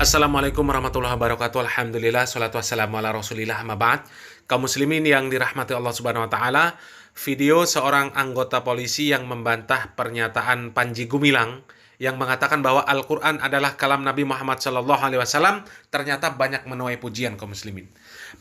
Assalamualaikum warahmatullahi wabarakatuh. Alhamdulillah, salatu wassalamu ala rasulillah, amma ba'd. Kaum muslimin yang dirahmati Allah subhanahu wa ta'ala, video seorang anggota polisi yang membantah pernyataan Panji Gumilang yang mengatakan bahwa Al-Quran adalah kalam Nabi Muhammad SAW ternyata banyak menuai pujian kaum muslimin.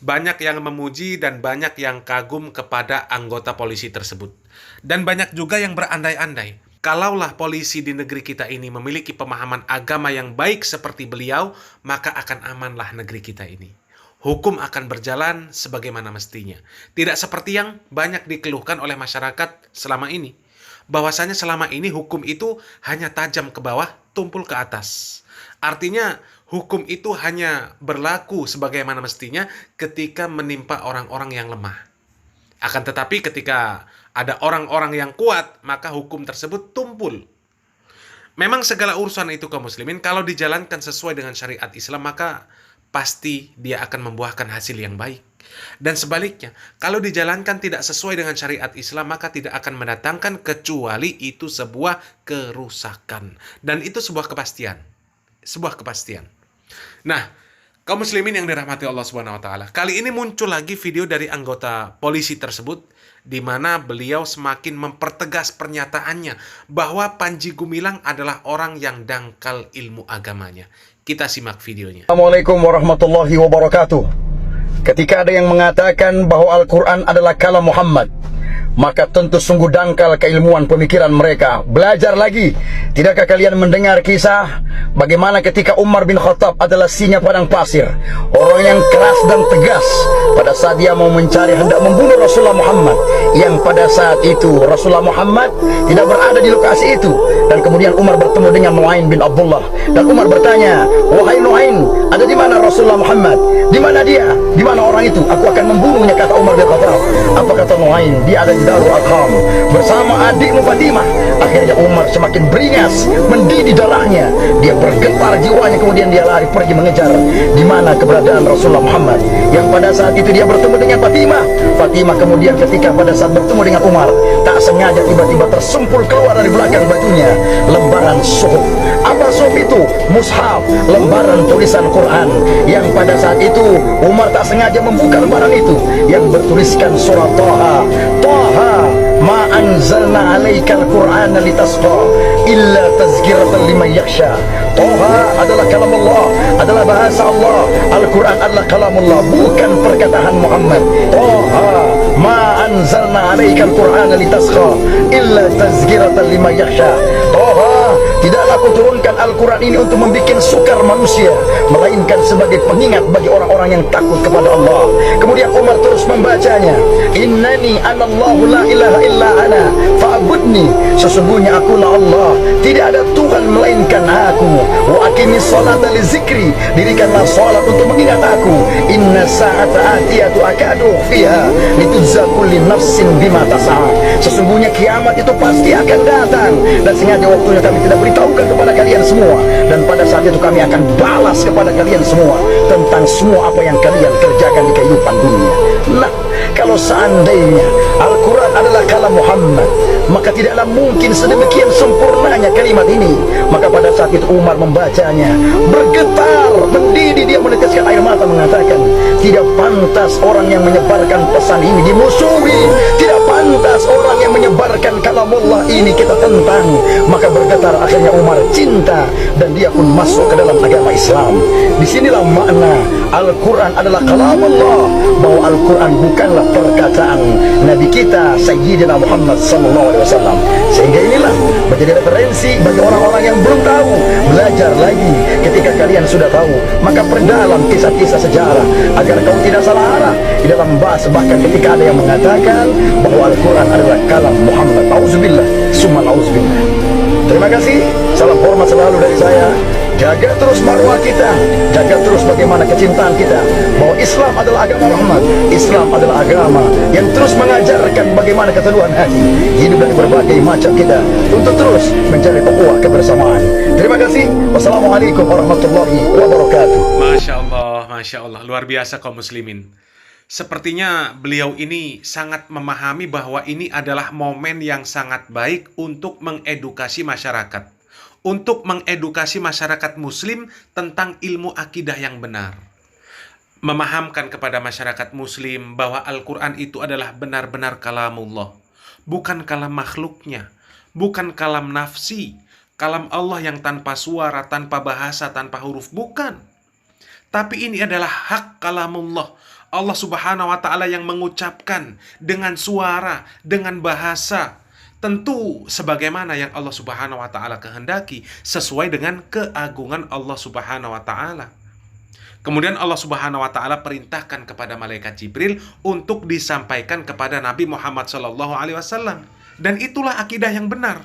Banyak yang memuji dan banyak yang kagum kepada anggota polisi tersebut. Dan banyak juga yang berandai-andai, kalaulah polisi di negeri kita ini memiliki pemahaman agama yang baik seperti beliau, maka akan amanlah negeri kita ini. Hukum akan berjalan sebagaimana mestinya. Tidak seperti yang banyak dikeluhkan oleh masyarakat selama ini. Bahwasanya selama ini hukum itu hanya tajam ke bawah, tumpul ke atas. Artinya hukum itu hanya berlaku sebagaimana mestinya ketika menimpa orang-orang yang lemah. Akan tetapi ketika ada orang-orang yang kuat, maka hukum tersebut tumpul. Memang segala urusan itu kaum muslimin, kalau dijalankan sesuai dengan syariat Islam, maka pasti dia akan membuahkan hasil yang baik. Dan sebaliknya, kalau dijalankan tidak sesuai dengan syariat Islam, maka tidak akan mendatangkan kecuali itu sebuah kerusakan. Dan itu sebuah kepastian. Sebuah kepastian. Nah, kaum muslimin yang dirahmati Allah Subhanahu wa taala, kali ini muncul lagi video dari anggota polisi tersebut di mana beliau semakin mempertegas pernyataannya bahwa Panji Gumilang adalah orang yang dangkal ilmu agamanya. Kita simak videonya. Assalamualaikum warahmatullahi wabarakatuh. Ketika ada yang mengatakan bahwa Al-Quran adalah kalam Muhammad, maka tentu sungguh dangkal keilmuan pemikiran mereka. Belajar lagi. Tidakkah kalian mendengar kisah bagaimana ketika Umar bin Khattab adalah singa padang pasir, orang yang keras dan tegas pada saat dia mau mencari hendak membunuh Rasulullah Muhammad, yang pada saat itu Rasulullah Muhammad tidak berada di lokasi itu. Dan kemudian Umar bertemu dengan Nu'ain bin Abdullah, dan Umar bertanya, "Wahai Nu'ain, ada di mana Rasulullah Muhammad? Di mana dia? Di mana orang itu? Aku akan membunuhnya," kata Umar bin Khattab. Apa kata Nu'ain? "Dia ada di Darul Arqam bersama adikmu Fatimah." Akhirnya Umar semakin beringas, mendidih darahnya. Dia bergetar jiwanya, kemudian dia lari pergi mengejar di mana keberadaan Rasulullah Muhammad. Yang pada saat itu dia bertemu dengan Fatimah. Fatimah kemudian ketika pada saat bertemu dengan Umar, tak sengaja tiba-tiba tersumpul keluar dari belakang bajunya lembaran suhuf. Apa suhuf itu? Mushaf, lembaran tulisan Quran. Yang pada saat itu Umar tak sengaja membuka lembaran itu yang bertuliskan surah Taha. Taha, ma anzalna alaikal Qur'ana litasqa illa tazkiratan liman yakhsha. Taha adalah kalam Allah, adalah bahasa Allah. Al-Quran adalah kalam Allah, bukan perkataan Muhammad. Taha, ma anzalna alaikal Qur'ana litasqa illa tazkiratan liman yakhsha. Taha, tidaklah aku turunkan Al-Quran ini untuk membuat sukar manusia, melainkan sebagai pengingat bagi orang-orang yang takut kepada Allah. Kemudian Umar terus membacanya, innani anallahu la ilaha illa ana fa'budni. Sesungguhnya akulah Allah, tidak ada Tuhan melainkan aku. Wa aqimis sholata li zikri, dirikanlah salat untuk mengingat aku. Inna sa'ata atiyatu akadu fiha litujza kulli nafsin bima tas'a. Sesungguhnya kiamat itu pasti akan datang, dan sengaja waktunya kami tidak beritahukan kepada kalian semua, dan pada saat itu kami akan balas kepada kalian semua tentang semua apa yang kalian kerjakan di kehidupan dunia. Nah, kalau seandainya Al-Quran adalah kalam Muhammad, maka tidaklah mungkin sedemikian sempurnanya kalimat ini. Maka pada saat itu Umar membacanya, bergetar, mendidih, dia meneteskan air mata, mengatakan, tidak pantas orang yang menyebarkan pesan ini dimusuhi, tidak pantas orang yang menyebarkan kalamullah ini kita tentang. Maka bergetar akhirnya Umar cinta, dan dia pun masuk ke dalam agama Islam. Disinilah makna Al-Quran adalah kalamullah, bahwa Al-Quran bukanlah perkataan Nabi kita Sayyidina Muhammad SAW. Sehingga inilah menjadi referensi bagi orang-orang yang belum tahu. Belajar lagi. Ketika kalian sudah tahu, maka perdalam kisah-kisah sejarah agar kau tidak salah arah di dalam bahas. Bahkan ketika ada yang mengatakan bahwa Al-Quran adalah kalam Muhammad, auzubillah summa auzubillah. Terima kasih, salam hormat selalu dari saya. Jaga terus marwah kita, jaga terus bagaimana kecintaan kita, bahwa Islam adalah agama rahmat. Islam adalah agama yang terus mengajarkan bagaimana keteduhan hati, hidup dari berbagai macam kita, untuk terus mencari ukhuwah kebersamaan. Terima kasih. Wassalamualaikum warahmatullahi wabarakatuh. Masya Allah, luar biasa kaum muslimin. Sepertinya beliau ini sangat memahami bahwa ini adalah momen yang sangat baik untuk mengedukasi masyarakat, untuk mengedukasi masyarakat muslim tentang ilmu akidah yang benar. Memahamkan kepada masyarakat muslim bahwa Al-Quran itu adalah benar-benar kalamullah, bukan kalam makhluknya, bukan kalam nafsi, kalam Allah yang tanpa suara, tanpa bahasa, tanpa huruf, bukan. Tapi ini adalah hak kalamullah. Allah Subhanahu wa Ta'ala yang mengucapkan dengan suara, dengan bahasa, tentu sebagaimana yang Allah Subhanahu wa Ta'ala kehendaki, sesuai dengan keagungan Allah Subhanahu wa Ta'ala. Kemudian Allah Subhanahu wa Ta'ala perintahkan kepada malaikat Jibril untuk disampaikan kepada Nabi Muhammad SAW. Dan itulah akidah yang benar,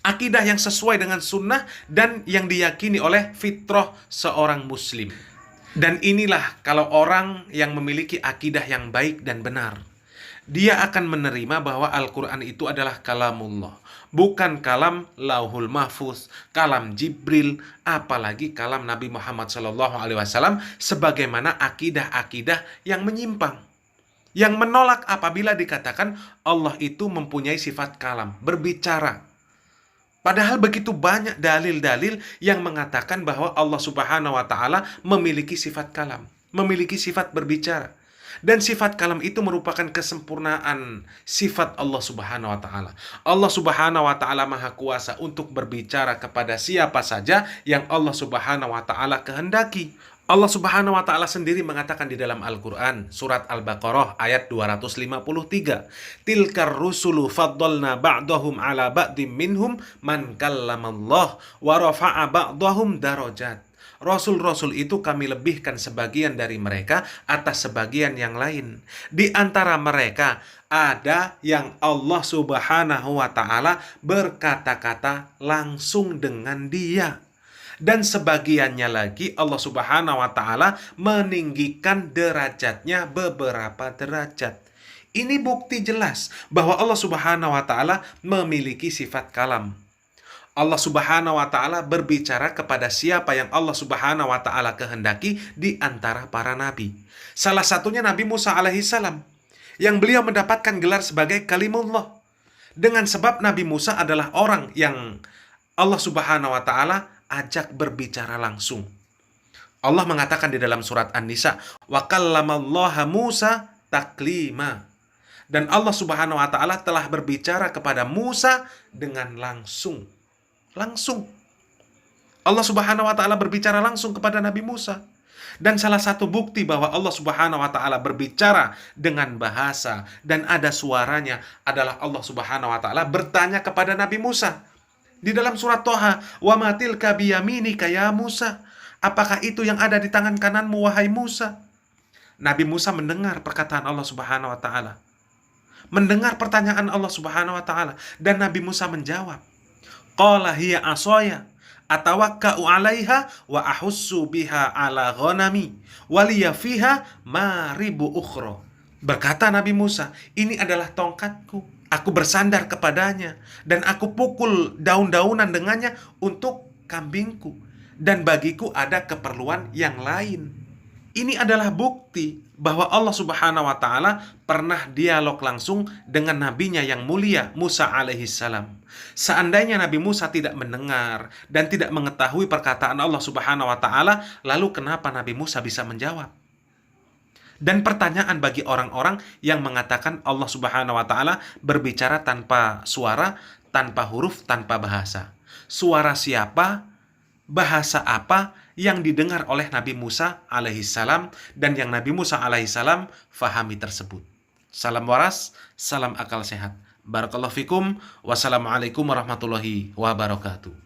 akidah yang sesuai dengan sunnah dan yang diyakini oleh fitrah seorang muslim. Dan inilah kalau orang yang memiliki akidah yang baik dan benar, dia akan menerima bahwa Al-Quran itu adalah kalamullah, bukan kalam Lauhul Mahfuz, kalam Jibril, apalagi kalam Nabi Muhammad SAW, sebagaimana akidah-akidah yang menyimpang, yang menolak apabila dikatakan Allah itu mempunyai sifat kalam, berbicara. Padahal begitu banyak dalil-dalil yang mengatakan bahwa Allah Subhanahu wa Ta'ala memiliki sifat kalam, memiliki sifat berbicara. Dan sifat kalam itu merupakan kesempurnaan sifat Allah Subhanahu wa Ta'ala. Allah Subhanahu wa Ta'ala Maha Kuasa untuk berbicara kepada siapa saja yang Allah Subhanahu wa Ta'ala kehendaki. Allah Subhanahu wa Ta'ala sendiri mengatakan di dalam Al-Quran, surat Al-Baqarah ayat 253, Tilkar rusulu faddalna ba'dahum ala ba'dim minhum man kallamallah wa rafa'a ba'dahum darajat. Rasul-rasul itu kami lebihkan sebagian dari mereka atas sebagian yang lain. Di antara mereka ada yang Allah Subhanahu wa Ta'ala berkata-kata langsung dengan dia. Dan sebagiannya lagi Allah Subhanahu wa Ta'ala meninggikan derajatnya beberapa derajat. Ini bukti jelas bahwa Allah Subhanahu wa Ta'ala memiliki sifat kalam. Allah Subhanahu wa Ta'ala berbicara kepada siapa yang Allah Subhanahu wa Ta'ala kehendaki di antara para nabi. Salah satunya Nabi Musa alaihissalam, yang beliau mendapatkan gelar sebagai kalimullah. Dengan sebab Nabi Musa adalah orang yang Allah Subhanahu wa Ta'ala ajak berbicara langsung. Allah mengatakan di dalam surat An-Nisa, wa kallamallaha Musa taklima. Dan Allah Subhanahu wa Ta'ala telah berbicara kepada Musa dengan langsung. Langsung. Allah Subhanahu wa Ta'ala berbicara langsung kepada Nabi Musa. Dan salah satu bukti bahwa Allah Subhanahu wa Ta'ala berbicara dengan bahasa dan ada suaranya adalah Allah Subhanahu wa Ta'ala bertanya kepada Nabi Musa. Di dalam surat Toha, wa ma tilka biyaminika ya Musa, apakah itu yang ada di tangan kananmu wahai Musa? Nabi Musa mendengar perkataan Allah Subhanahu wa Ta'ala, mendengar pertanyaan Allah Subhanahu wa Ta'ala, dan Nabi Musa menjawab, qala hiya asaya atawakka'u 'alaiha wa ahussu biha 'ala ghanami wa liya fiha maribu ukhra. Berkata Nabi Musa, ini adalah tongkatku, aku bersandar kepadanya dan aku pukul daun-daunan dengannya untuk kambingku, dan bagiku ada keperluan yang lain. Ini adalah bukti bahwa Allah Subhanahu wa Ta'ala pernah dialog langsung dengan nabinya yang mulia Musa alaihissalam. Seandainya Nabi Musa tidak mendengar dan tidak mengetahui perkataan Allah Subhanahu wa Ta'ala, lalu kenapa Nabi Musa bisa menjawab? Dan pertanyaan bagi orang-orang yang mengatakan Allah Subhanahu wa Ta'ala berbicara tanpa suara, tanpa huruf, tanpa bahasa. Suara siapa, bahasa apa yang didengar oleh Nabi Musa alaihissalam dan yang Nabi Musa alaihissalam fahami tersebut. Salam waras, salam akal sehat. Barakallahu fikum. Wassalamualaikum warahmatullahi wabarakatuh.